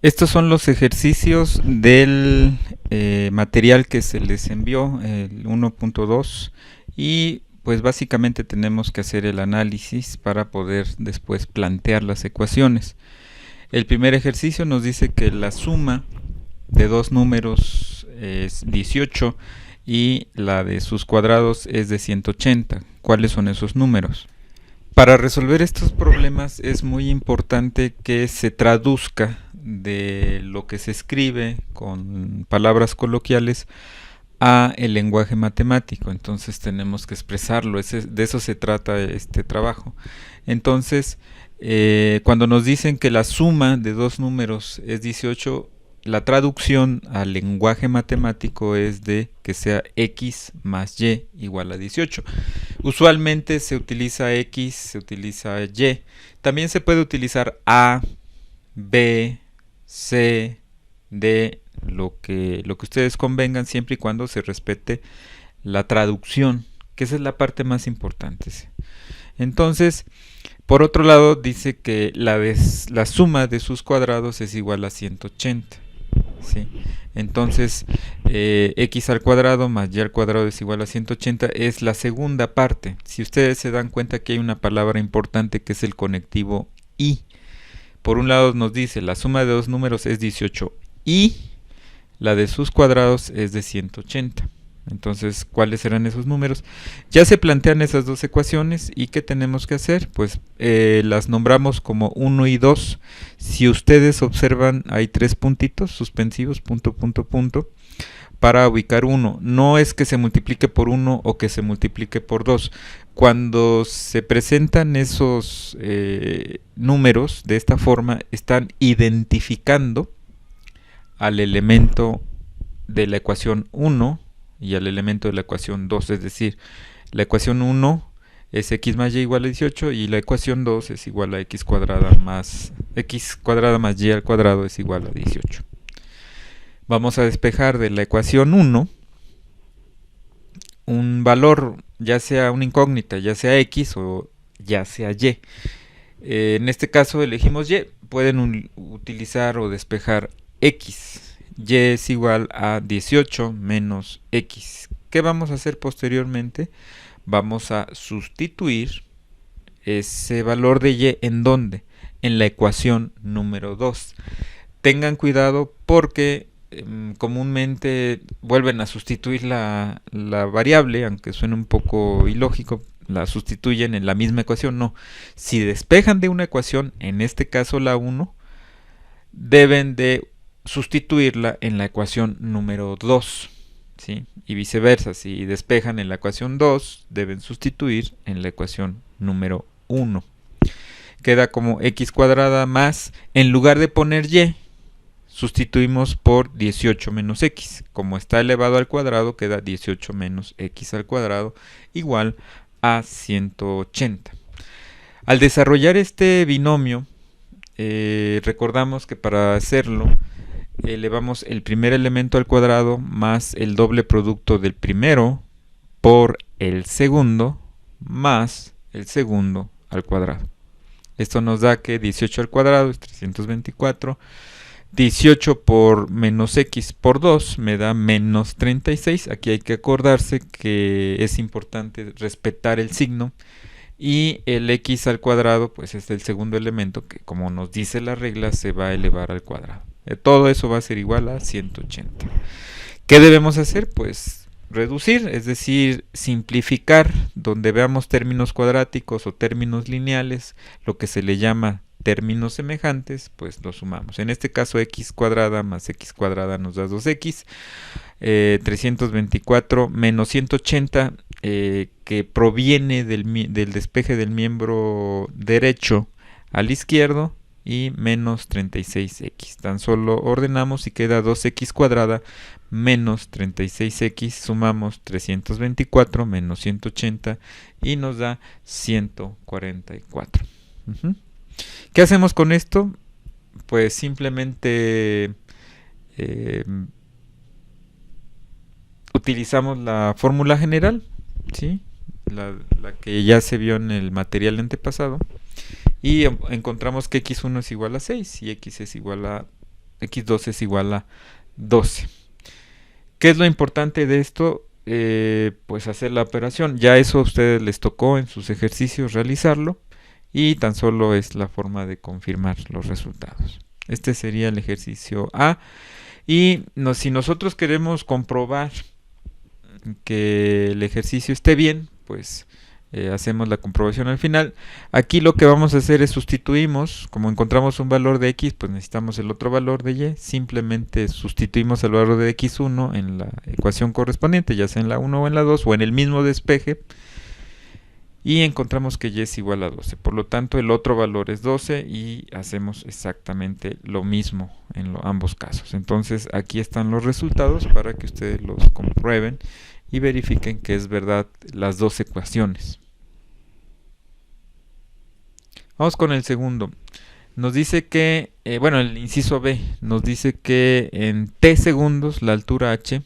Estos son los ejercicios del material que se les envió, el 1.2, y pues básicamente tenemos que hacer el análisis para poder después plantear las ecuaciones. El primer ejercicio nos dice que la suma de dos números es 18 y la de sus cuadrados es de 180. ¿Cuáles son esos números? Para resolver estos problemas es muy importante que se traduzca de lo que se escribe con palabras coloquiales a el lenguaje matemático. Entonces tenemos que expresarlo. De eso se trata este trabajo. Entonces, cuando nos dicen que la suma de dos números es 18, la traducción al lenguaje matemático es de que sea x más y igual a 18. Usualmente se utiliza x, se utiliza y. También se puede utilizar a, b, c, d, lo que ustedes convengan, siempre y cuando se respete la traducción, que esa es la parte más importante. Entonces, por otro lado, dice que la suma de sus cuadrados es igual a 180. ¿Sí? Entonces, x al cuadrado más y al cuadrado es igual a 180 es la segunda parte. Si ustedes se dan cuenta que hay una palabra importante que es el conectivo y. Por un lado nos dice la suma de dos números es 18 y la de sus cuadrados es de 180. Entonces, ¿cuáles serán esos números? Ya se plantean esas dos ecuaciones y ¿qué tenemos que hacer? Pues las nombramos como 1 y 2. Si ustedes observan, hay tres puntitos suspensivos, punto, punto, punto, para ubicar 1. No es que se multiplique por 1 o que se multiplique por 2. Cuando se presentan esos números de esta forma, están identificando al elemento de la ecuación 1 y al elemento de la ecuación 2, es decir, la ecuación 1 es x más y igual a 18 y la ecuación 2 es igual a x cuadrada más y al cuadrado es igual a 18. Vamos a despejar de la ecuación 1 un valor, ya sea una incógnita, ya sea x o ya sea y. En este caso elegimos y, pueden utilizar o despejar x. Y es igual a 18 menos x. ¿Qué vamos a hacer posteriormente? Vamos a sustituir ese valor de y ¿en dónde? En la ecuación número 2. Tengan cuidado porque comúnmente vuelven a sustituir la variable, aunque suene un poco ilógico, la sustituyen en la misma ecuación. No, si despejan de una ecuación, en este caso la 1, deben de sustituirla en la ecuación número 2, ¿sí? Y viceversa, si despejan en la ecuación 2, deben sustituir en la ecuación número 1. Queda como x cuadrada más, en lugar de poner y, sustituimos por 18 menos x. Como está elevado al cuadrado, queda 18 menos x al cuadrado igual a 180. Al desarrollar este binomio, recordamos que para hacerlo elevamos el primer elemento al cuadrado más el doble producto del primero por el segundo más el segundo al cuadrado. Esto nos da que 18 al cuadrado es 324. 18 por menos x por 2 me da menos 36. Aquí hay que acordarse que es importante respetar el signo. Y el x al cuadrado pues es el segundo elemento que, como nos dice la regla, se va a elevar al cuadrado. Todo eso va a ser igual a 180. ¿Qué debemos hacer? Pues reducir, es decir, simplificar donde veamos términos cuadráticos o términos lineales, lo que se le llama términos semejantes, pues lo sumamos. En este caso x cuadrada más x cuadrada nos da 2x. 324 menos 180 que proviene del despeje del miembro derecho al izquierdo, y menos 36x. Tan solo ordenamos y queda 2x cuadrada menos 36x. Sumamos 324 menos 180 y nos da 144. ¿Qué hacemos con esto? Pues simplemente utilizamos la fórmula general, ¿sí? La que ya se vio en el material antepasado, y encontramos que x1 es igual a 6 y x es igual a x2 es igual a 12. ¿Qué es lo importante de esto? Pues hacer la operación. Ya eso a ustedes les tocó en sus ejercicios realizarlo y tan solo es la forma de confirmar los resultados. Este sería el ejercicio A. Y si nosotros queremos comprobar que el ejercicio esté bien, pues hacemos la comprobación al final. Aquí lo que vamos a hacer es sustituimos, como encontramos un valor de x, pues necesitamos el otro valor de y, simplemente sustituimos el valor de x1 en la ecuación correspondiente, ya sea en la 1 o en la 2 o en el mismo despeje, y encontramos que y es igual a 12. Por lo tanto, el otro valor es 12 y hacemos exactamente lo mismo en ambos casos. Entonces, aquí están los resultados para que ustedes los comprueben y verifiquen que es verdad las dos ecuaciones. Vamos con el segundo. Nos dice que, el inciso B, nos dice que en t segundos la altura h,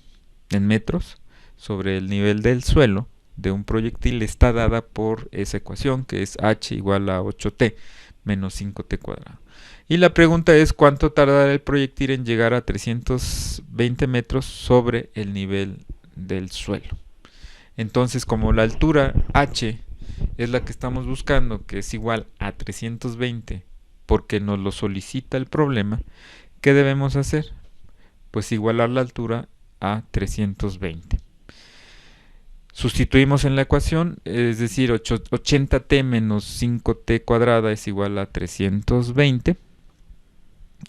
en metros, sobre el nivel del suelo de un proyectil está dada por esa ecuación, que es h igual a 8t menos 5t cuadrado. Y la pregunta es, ¿cuánto tardará el proyectil en llegar a 320 metros sobre el nivel del suelo? Entonces, como la altura h es la que estamos buscando, que es igual a 320, porque nos lo solicita el problema, ¿qué debemos hacer? Pues igualar la altura a 320. Sustituimos en la ecuación, es decir, 80t menos 5t cuadrada es igual a 320.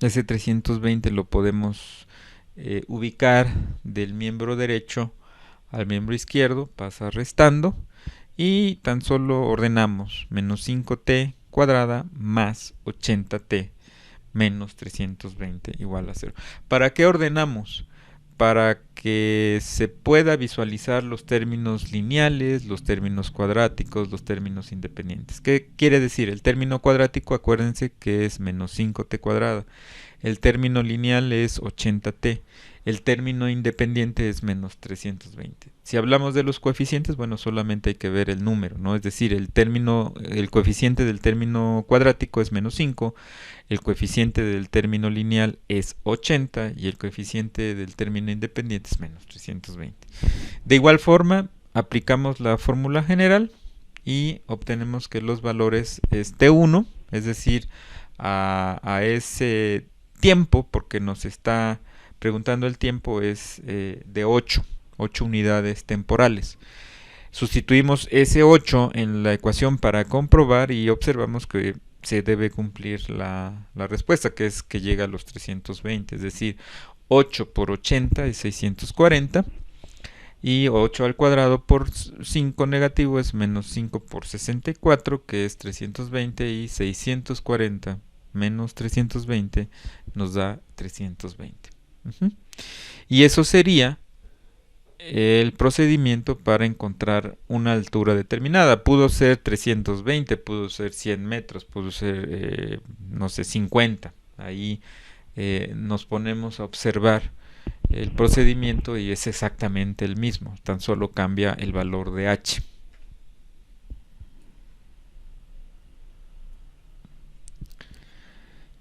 Ese 320 lo podemos ubicar del miembro derecho al miembro izquierdo, pasa restando, y tan solo ordenamos menos 5t cuadrada más 80t menos 320 igual a 0. ¿Para qué ordenamos? Para que se pueda visualizar los términos lineales, los términos cuadráticos, los términos independientes. ¿Qué quiere decir? El término cuadrático, acuérdense que es menos 5t cuadrada. El término lineal es 80t. El término independiente es menos 320. Si hablamos de los coeficientes, bueno, solamente hay que ver el número, ¿no? Es decir, el coeficiente del término cuadrático es menos 5, el coeficiente del término lineal es 80 y el coeficiente del término independiente es menos 320. De igual forma, aplicamos la fórmula general y obtenemos que los valores es T1, es decir, a ese tiempo, porque nos está preguntando el tiempo, es de 8 unidades temporales. Sustituimos ese 8 en la ecuación para comprobar y observamos que se debe cumplir la respuesta, que es que llega a los 320, es decir, 8 por 80 es 640 y 8 al cuadrado por 5 negativo es menos 5 por 64, que es 320, y 640 menos 320 nos da 320. Y eso sería el procedimiento para encontrar una altura determinada. Pudo ser 320, pudo ser 100 metros, pudo ser, no sé, 50. Ahí nos ponemos a observar el procedimiento y es exactamente el mismo, tan solo cambia el valor de h.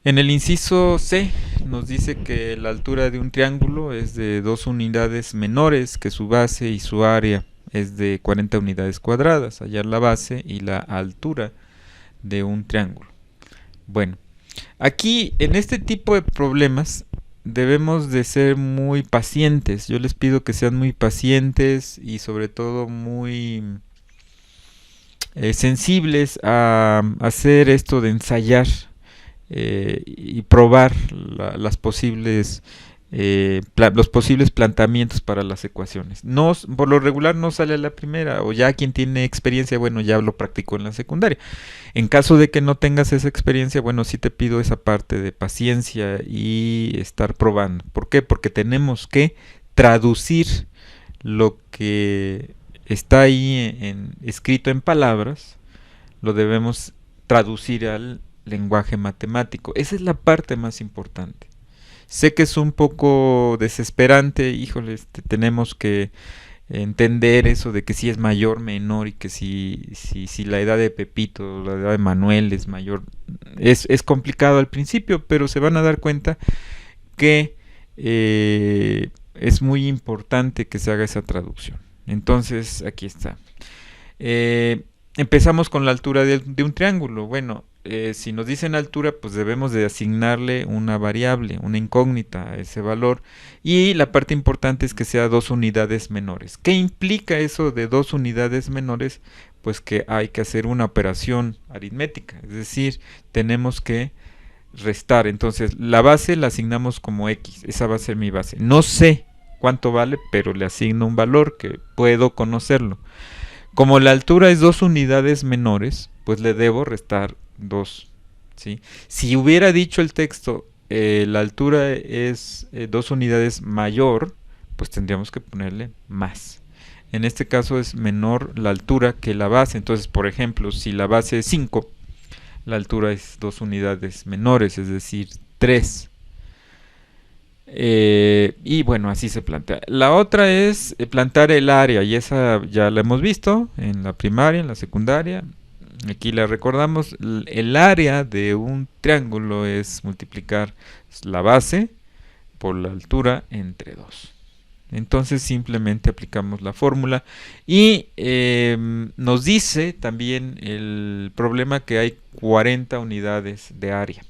En el inciso C nos dice que la altura de un triángulo es de 2 unidades menores que su base y su área es de 40 unidades cuadradas. Hallar la base y la altura de un triángulo. Bueno, aquí en este tipo de problemas debemos de ser muy pacientes. Yo les pido que sean muy pacientes y sobre todo muy sensibles a hacer esto de ensayar y probar los posibles planteamientos para las ecuaciones. Por lo regular no sale a la primera, o ya quien tiene experiencia, bueno, ya lo practicó en la secundaria. En caso de que no tengas esa experiencia, bueno, sí te pido esa parte de paciencia y estar probando. ¿Por qué? Porque tenemos que traducir lo que está ahí escrito en palabras, lo debemos traducir al lenguaje matemático. Esa es la parte más importante. Sé que es un poco desesperante, híjole, tenemos que entender eso de que si es mayor, menor, y que si la edad de Pepito, la edad de Manuel es mayor. Es complicado al principio, pero se van a dar cuenta que es muy importante que se haga esa traducción. Entonces, aquí está. Empezamos con la altura de un triángulo. Bueno, si nos dicen altura, pues debemos de asignarle una variable, una incógnita a ese valor. Y la parte importante es que sea 2 unidades menores. ¿Qué implica eso de 2 unidades menores? Pues que hay que hacer una operación aritmética. Es decir, tenemos que restar. Entonces, la base la asignamos como X. Esa va a ser mi base. No sé cuánto vale, pero le asigno un valor que puedo conocerlo. Como la altura es 2 unidades menores, pues le debo restar 2. ¿Sí? Si hubiera dicho el texto, la altura es 2 unidades mayor, pues tendríamos que ponerle más. En este caso es menor la altura que la base. Entonces, por ejemplo, si la base es 5, la altura es 2 unidades menores, es decir, 3. Y bueno, así se plantea. La otra es plantar el área, y esa ya la hemos visto en la primaria, en la secundaria. Aquí la recordamos. El área de un triángulo es multiplicar la base por la altura entre 2. Entonces simplemente aplicamos la fórmula y nos dice también el problema que hay 40 unidades de área.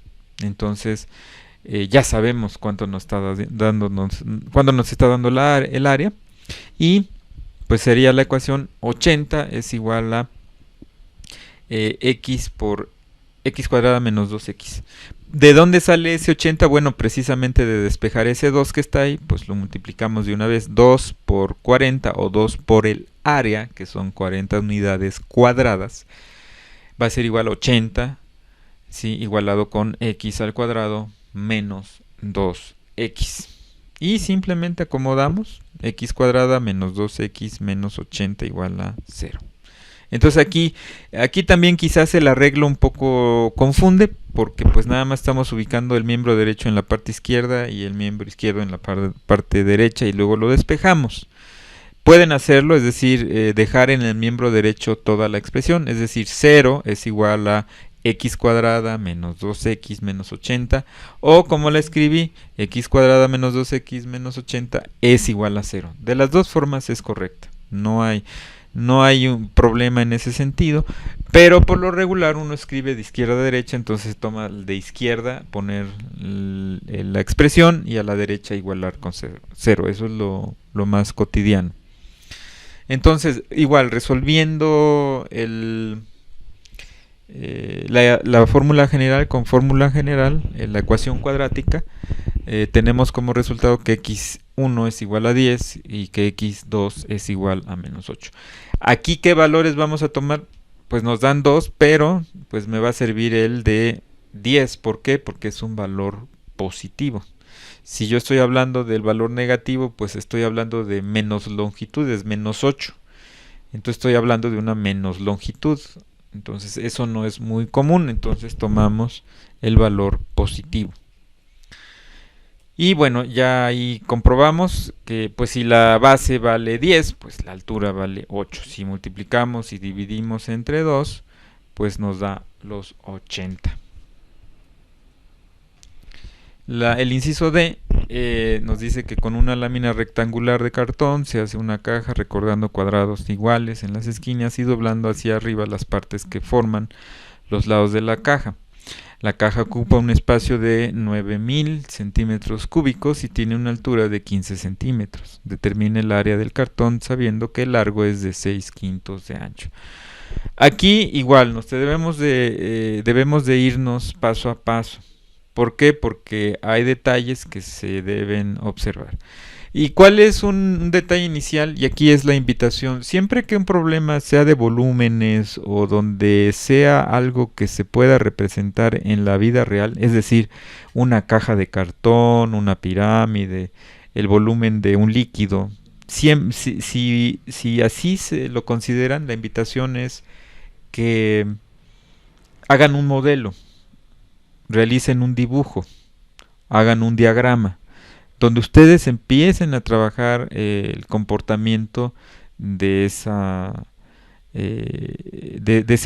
Entonces ya sabemos cuánto nos está cuándo nos está dando el área, y pues sería la ecuación 80 es igual a x por x cuadrada menos 2x. ¿De dónde sale ese 80? Bueno, precisamente de despejar ese 2 que está ahí, pues lo multiplicamos de una vez. 2 por 40 o 2 por el área, que son 40 unidades cuadradas, va a ser igual a 80, ¿sí? Igualado con x al cuadrado menos 2x. Y simplemente acomodamos x cuadrada menos 2x menos 80 igual a 0. Entonces aquí también quizás el arreglo un poco confunde, porque pues nada más estamos ubicando el miembro derecho en la parte izquierda y el miembro izquierdo en la parte derecha, y luego lo despejamos. Pueden hacerlo, es decir, dejar en el miembro derecho toda la expresión, es decir, 0 es igual a x cuadrada menos 2x menos 80, o como la escribí, x cuadrada menos 2x menos 80 es igual a 0. De las dos formas es correcta, no hay un problema en ese sentido, pero por lo regular uno escribe de izquierda a derecha, entonces toma el de izquierda, poner la expresión, y a la derecha igualar con 0. Eso es lo más cotidiano. Entonces, igual, resolviendo la fórmula general con fórmula general, la ecuación cuadrática, tenemos como resultado que x1 es igual a 10 y que x2 es igual a menos 8. Aquí, ¿qué valores vamos a tomar? Pues nos dan 2, pero pues me va a servir el de 10. ¿Por qué? Porque es un valor positivo. Si yo estoy hablando del valor negativo, pues estoy hablando de menos longitudes, menos 8. Entonces estoy hablando de una menos longitud. Entonces eso no es muy común, entonces tomamos el valor positivo. Y bueno, ya ahí comprobamos que pues si la base vale 10, pues la altura vale 8. Si multiplicamos y dividimos entre 2, pues nos da los 80. El inciso D nos dice que con una lámina rectangular de cartón se hace una caja recortando cuadrados iguales en las esquinas y doblando hacia arriba las partes que forman los lados de la caja. La caja ocupa un espacio de 9000 centímetros cúbicos y tiene una altura de 15 centímetros. Determine el área del cartón sabiendo que el largo es de 6/5 de ancho. Aquí igual debemos de irnos paso a paso. ¿Por qué? Porque hay detalles que se deben observar. ¿Y cuál es un detalle inicial? Y aquí es la invitación. Siempre que un problema sea de volúmenes o donde sea algo que se pueda representar en la vida real, es decir, una caja de cartón, una pirámide, el volumen de un líquido, si así se lo consideran, la invitación es que hagan un modelo, realicen un dibujo, hagan un diagrama, donde ustedes empiecen a trabajar el comportamiento de ese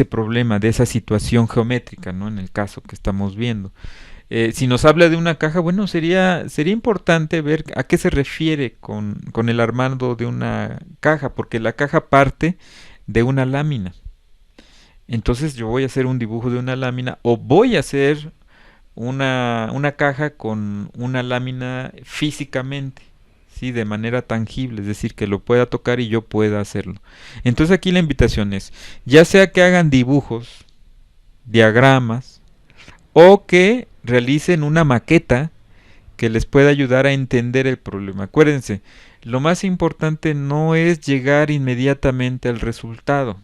problema, de esa situación geométrica, ¿no? En el caso que estamos viendo. Si nos habla de una caja, bueno, sería importante ver a qué se refiere con el armado de una caja, porque la caja parte de una lámina. Entonces yo voy a hacer un dibujo de una lámina o voy a hacer una caja con una lámina físicamente, ¿sí? De manera tangible, es decir, que lo pueda tocar y yo pueda hacerlo. Entonces aquí la invitación es, ya sea que hagan dibujos, diagramas, o que realicen una maqueta que les pueda ayudar a entender el problema. Acuérdense, lo más importante no es llegar inmediatamente al resultado.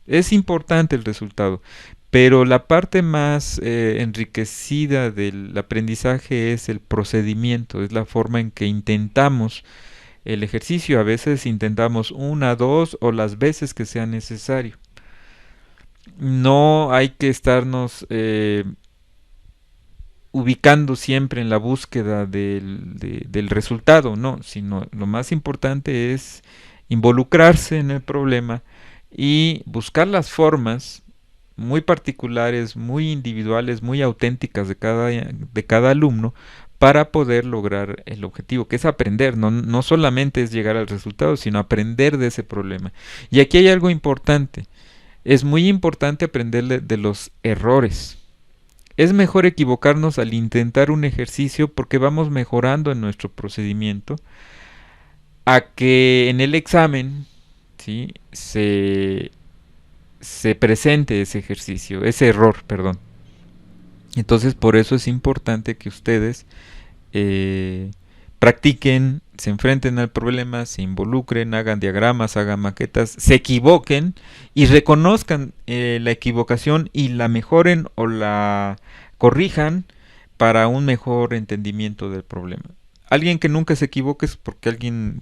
Es importante el resultado, pero la parte más enriquecida del aprendizaje es el procedimiento, es la forma en que intentamos el ejercicio. A veces intentamos una, dos o las veces que sea necesario. No hay que estarnos ubicando siempre en la búsqueda del resultado, no, sino lo más importante es involucrarse en el problema y buscar las formas muy particulares, muy individuales, muy auténticas de cada alumno para poder lograr el objetivo, que es aprender, no solamente es llegar al resultado, sino aprender de ese problema. Y aquí hay algo importante, es muy importante aprender de los errores. Es mejor equivocarnos al intentar un ejercicio porque vamos mejorando en nuestro procedimiento a que en el examen, ¿sí? se presente ese ejercicio, ese error, perdón. Entonces por eso es importante que ustedes practiquen, se enfrenten al problema, se involucren, hagan diagramas, hagan maquetas, se equivoquen y reconozcan la equivocación y la mejoren o la corrijan para un mejor entendimiento del problema. Alguien que nunca se equivoque es porque alguien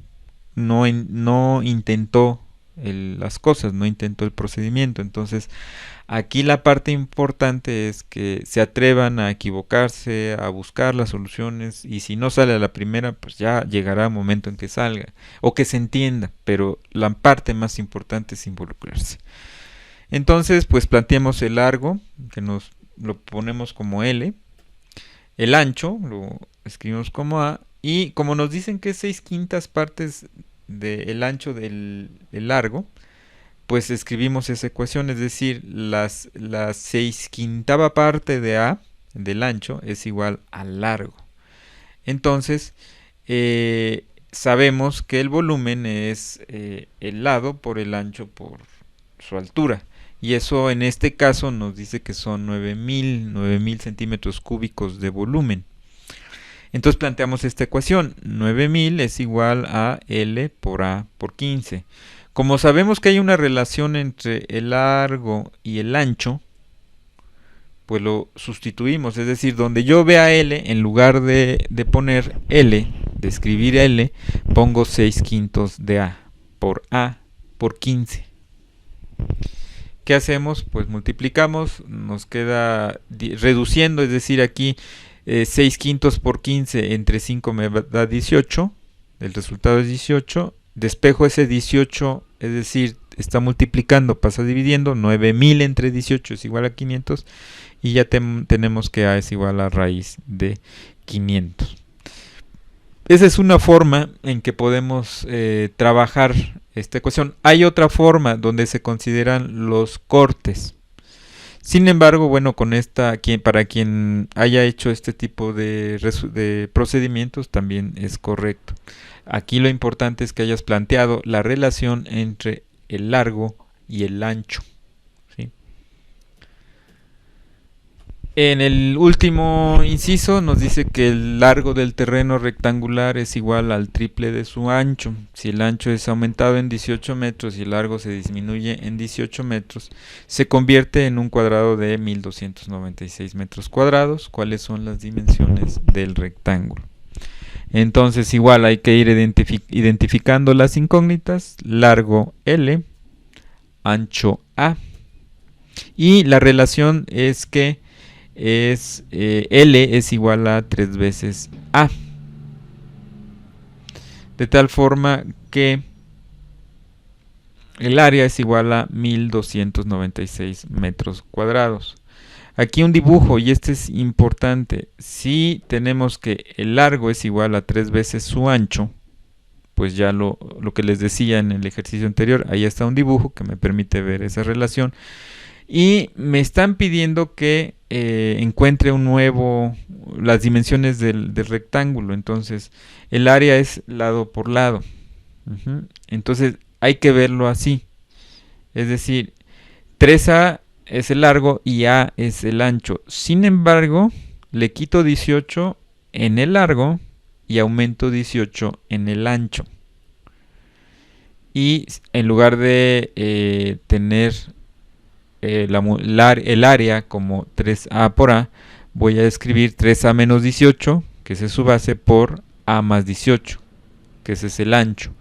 no intentó las cosas, no intentó el procedimiento. Entonces aquí la parte importante es que se atrevan a equivocarse, a buscar las soluciones, y si no sale a la primera, pues ya llegará un momento en que salga o que se entienda, pero la parte más importante es involucrarse. Entonces pues planteemos el largo, que nos lo ponemos como L, el ancho lo escribimos como A, y como nos dicen que es 6/5 partes del ancho del largo, pues escribimos esa ecuación, es decir, la 6/5 parte de A, del ancho, es igual al largo. Entonces, sabemos que el volumen es el lado por el ancho por su altura. Y eso en este caso nos dice que son 9000 centímetros cúbicos de volumen. Entonces planteamos esta ecuación, 9000 es igual a L por A por 15. Como sabemos que hay una relación entre el largo y el ancho, pues lo sustituimos, es decir, donde yo vea L, en lugar de poner L, de escribir L, pongo 6/5 de A por 15. ¿Qué hacemos? Pues multiplicamos, nos queda reduciendo, es decir, aquí 6/5 por 15 entre 5 me da 18, el resultado es 18, despejo ese 18, es decir, está multiplicando, pasa dividiendo, 9000 entre 18 es igual a 500, y ya tenemos que A es igual a raíz de 500. Esa es una forma en que podemos trabajar esta ecuación. Hay otra forma donde se consideran los cortes. Sin embargo, bueno, con esta, para quien haya hecho este tipo de procedimientos también es correcto. Aquí lo importante es que hayas planteado la relación entre el largo y el ancho, ¿sí? En el último inciso nos dice que el largo del terreno rectangular es igual al triple de su ancho. Si el ancho es aumentado en 18 metros y el largo se disminuye en 18 metros, se convierte en un cuadrado de 1296 metros cuadrados. ¿Cuáles son las dimensiones del rectángulo? Entonces igual hay que ir identificando las incógnitas. Largo L, ancho A. Y la relación es que L es igual a 3 veces A, de tal forma que el área es igual a 1296 metros cuadrados. Aquí un dibujo, y este es importante. Si tenemos que el largo es igual a 3 veces su ancho, pues ya lo que les decía en el ejercicio anterior, ahí está un dibujo que me permite ver esa relación. Y me están pidiendo que encuentre las dimensiones del rectángulo. Entonces, el área es lado por lado. Entonces, hay que verlo así. Es decir, 3A es el largo y A es el ancho. Sin embargo, le quito 18 en el largo y aumento 18 en el ancho. Y en lugar de tener el área como 3A por A, voy a escribir 3A menos 18, que esa es su base, por A más 18, que ese es el ancho.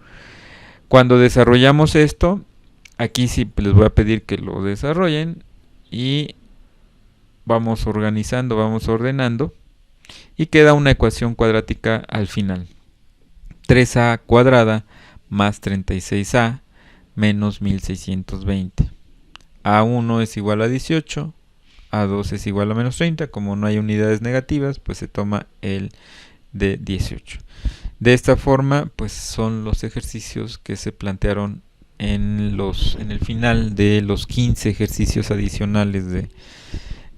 Cuando desarrollamos esto, aquí sí les voy a pedir que lo desarrollen y vamos organizando, vamos ordenando y queda una ecuación cuadrática al final. 3A cuadrada más 36A menos 1620. A1 es igual a 18, A2 es igual a menos 30. Como no hay unidades negativas, pues se toma el de 18. De esta forma, pues son los ejercicios que se plantearon en el final de los 15 ejercicios adicionales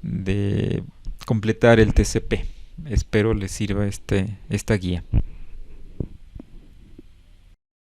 de completar el TCP. Espero les sirva esta guía.